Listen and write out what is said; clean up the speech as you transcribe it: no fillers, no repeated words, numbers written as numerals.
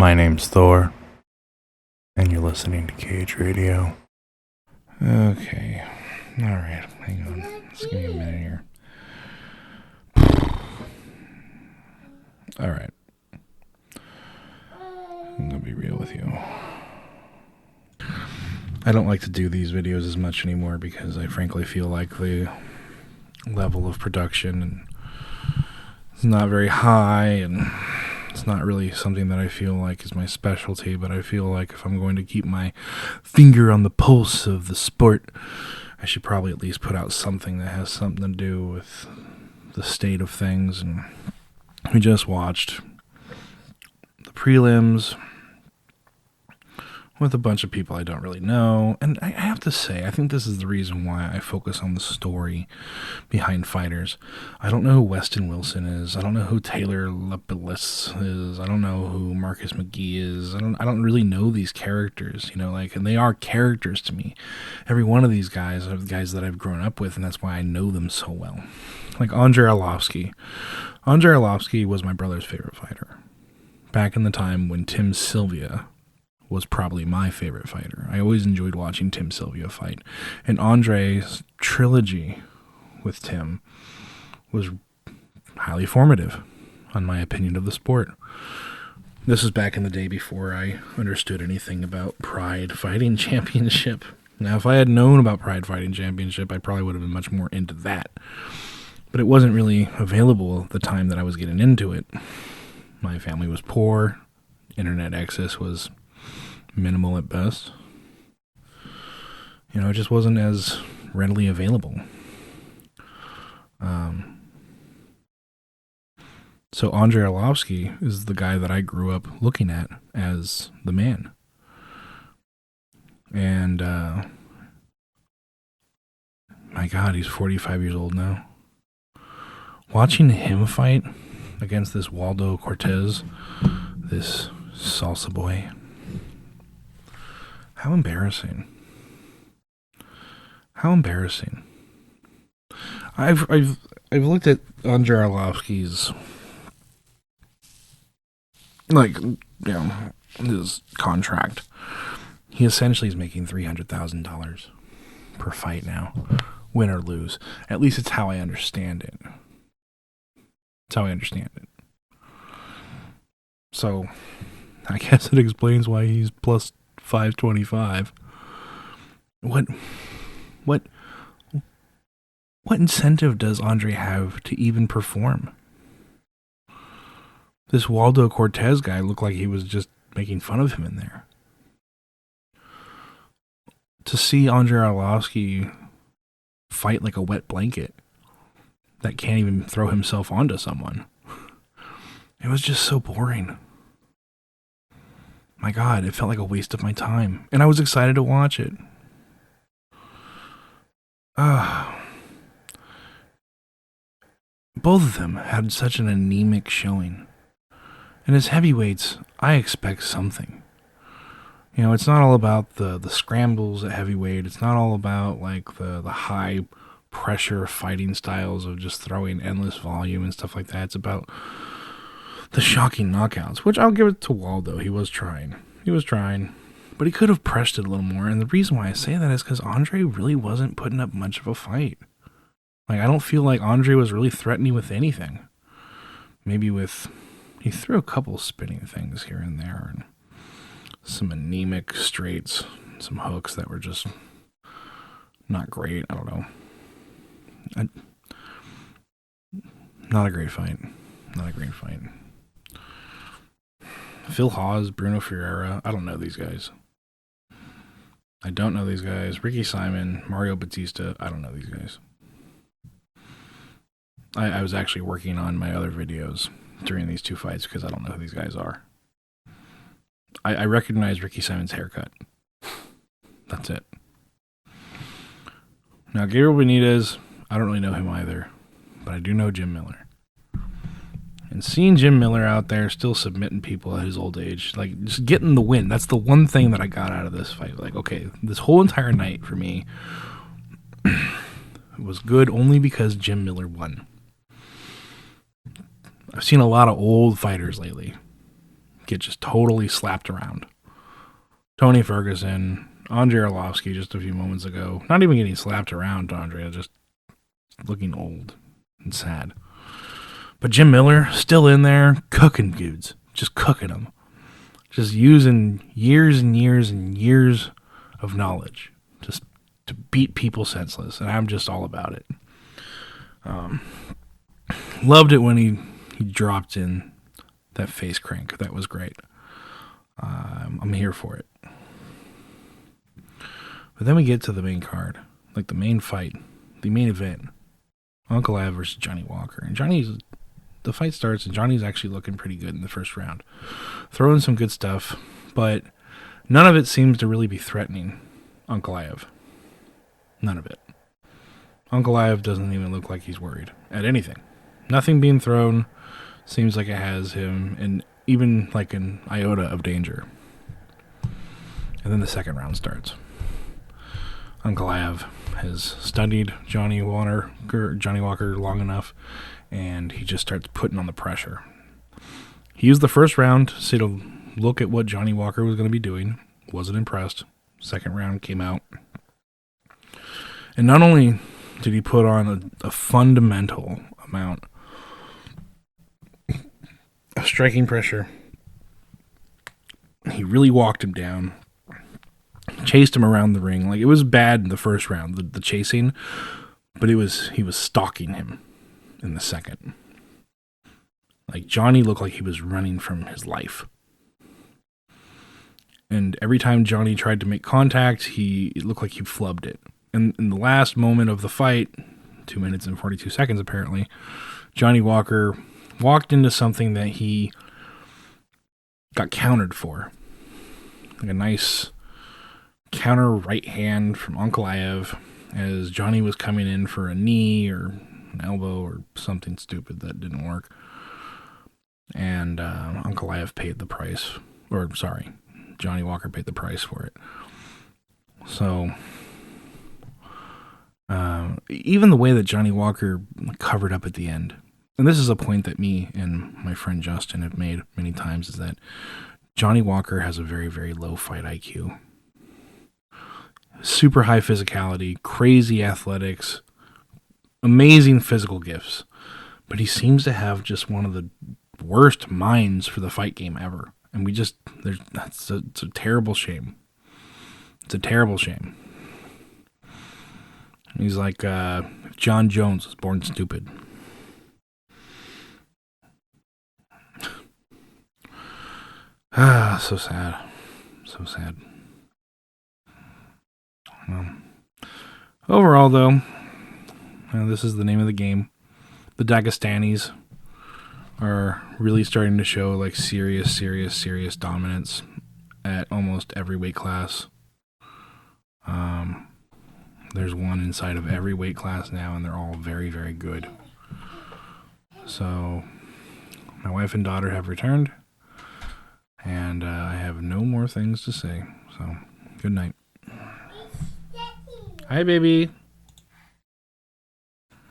My name's Thor, and you're listening to Cage Radio. Okay. Alright, hang on. Just give me a minute here. Alright. I'm gonna be real with you. I don't like to do these videos as much anymore because I frankly feel like the level of production is not very high, and it's not really something that I feel like is my specialty, but I feel like if I'm going to keep my finger on the pulse of the sport, I should probably at least put out something that has something to do with the state of things. And we just watched the prelims with a bunch of people I don't really know, and I have to say, I think this is the reason why I focus on the story behind fighters. I don't know who Weston Wilson is. I don't know who Taylor Lepilis is. I don't know who Marcus McGee is. I don't really know these characters, and they are characters to me. Every one of these guys are the guys that I've grown up with, and that's why I know them so well. Like Andrei Arlovski. Andrei Arlovski was my brother's favorite fighter. Back in the time when Tim Sylvia was probably my favorite fighter. I always enjoyed watching Tim Sylvia fight. And Andrei's trilogy with Tim was highly formative on my opinion of the sport. This was back in the day before I understood anything about Pride Fighting Championship. Now, if I had known about Pride Fighting Championship, I probably would have been much more into that. But it wasn't really available at the time that I was getting into it. My family was poor. Internet access was minimal at best. It just wasn't as readily available. So Andrei Arlovski is the guy that I grew up looking at as the man. And, my God, he's 45 years old now. Watching him fight against this Waldo Cortez, this salsa boy, how embarrassing. How embarrassing. I've looked at Andrei Arlovski's his contract. He essentially is making $300,000 per fight now, win or lose. At least it's how I understand it. It's how I understand it. So, I guess it explains why he's plus 525. What incentive does Andrei have to even perform? This Waldo Cortez guy looked like he was just making fun of him in there. To see Andrei Arlovski fight like a wet blanket that can't even throw himself onto someone, it was just so boring. My God, it felt like a waste of my time. And I was excited to watch it. Both of them had such an anemic showing. And as heavyweights, I expect something. It's not all about the scrambles at heavyweight. It's not all about the high pressure fighting styles of just throwing endless volume and stuff like that. It's about the shocking knockouts, which I'll give it to Waldo. He was trying, but he could have pressed it a little more. And the reason why I say that is because Andrei really wasn't putting up much of a fight. I don't feel like Andrei was really threatening with anything. Maybe he threw a couple spinning things here and there, and some anemic straights, some hooks that were just not great. I don't know. Not a great fight. Phil Hawes, Bruno Ferreira, I don't know these guys. Ricky Simon, Mario Batista, I don't know these guys. I was actually working on my other videos during these two fights because I don't know who these guys are. I recognize Ricky Simon's haircut. That's it. Now, Gabriel Benitez, I don't really know him either, but I do know Jim Miller. And seeing Jim Miller out there still submitting people at his old age, just getting the win, that's the one thing that I got out of this fight. Okay, this whole entire night for me was good only because Jim Miller won. I've seen a lot of old fighters lately get just totally slapped around. Tony Ferguson, Andrei Arlovsky just a few moments ago, not even getting slapped around, Andrei, just looking old and sad. But Jim Miller, still in there, cooking dudes, just cooking them. Just using years and years and years of knowledge just to beat people senseless. And I'm just all about it. Loved it when he dropped in that face crank. That was great. I'm here for it. But then we get to the main card, like the main fight, the main event. Ankalaev versus Johnny Walker. And the fight starts, and Johnny's actually looking pretty good in the first round. Throwing some good stuff, but none of it seems to really be threatening Ankalaev. None of it. Ankalaev doesn't even look like he's worried at anything. Nothing being thrown seems like it has him in even like an iota of danger. And then the second round starts. Ankalaev has studied Johnny Walker long enough, and he just starts putting on the pressure. He used the first round to look at what Johnny Walker was going to be doing. Wasn't impressed. Second round came out. And not only did he put on a fundamental amount of striking pressure, he really walked him down, chased him around the ring. Like, it was bad in the first round, the chasing, but he was stalking him in the second. Like, Johnny looked like he was running from his life. And every time Johnny tried to make contact, it looked like he flubbed it. And in the last moment of the fight, 2 minutes and 42 seconds apparently, Johnny Walker walked into something that he got countered for. Like a nice counter right hand from Ankalaev as Johnny was coming in for a knee or an elbow or something stupid that didn't work. And Ankalaev paid the price. Johnny Walker paid the price for it. So, even the way that Johnny Walker covered up at the end, and this is a point that me and my friend Justin have made many times, is that Johnny Walker has a very, very low fight IQ. Super high physicality, crazy athletics, amazing physical gifts. But he seems to have just one of the worst minds for the fight game ever. And it's a terrible shame. It's a terrible shame. He's like John Jones was born stupid. So sad. So sad. Well, overall, though, this is the name of the game. The Dagestanis are really starting to show like serious dominance at almost every weight class. There's one inside of every weight class now, and they're all very, very good. So my wife and daughter have returned, and I have no more things to say. So good night. Hi, baby.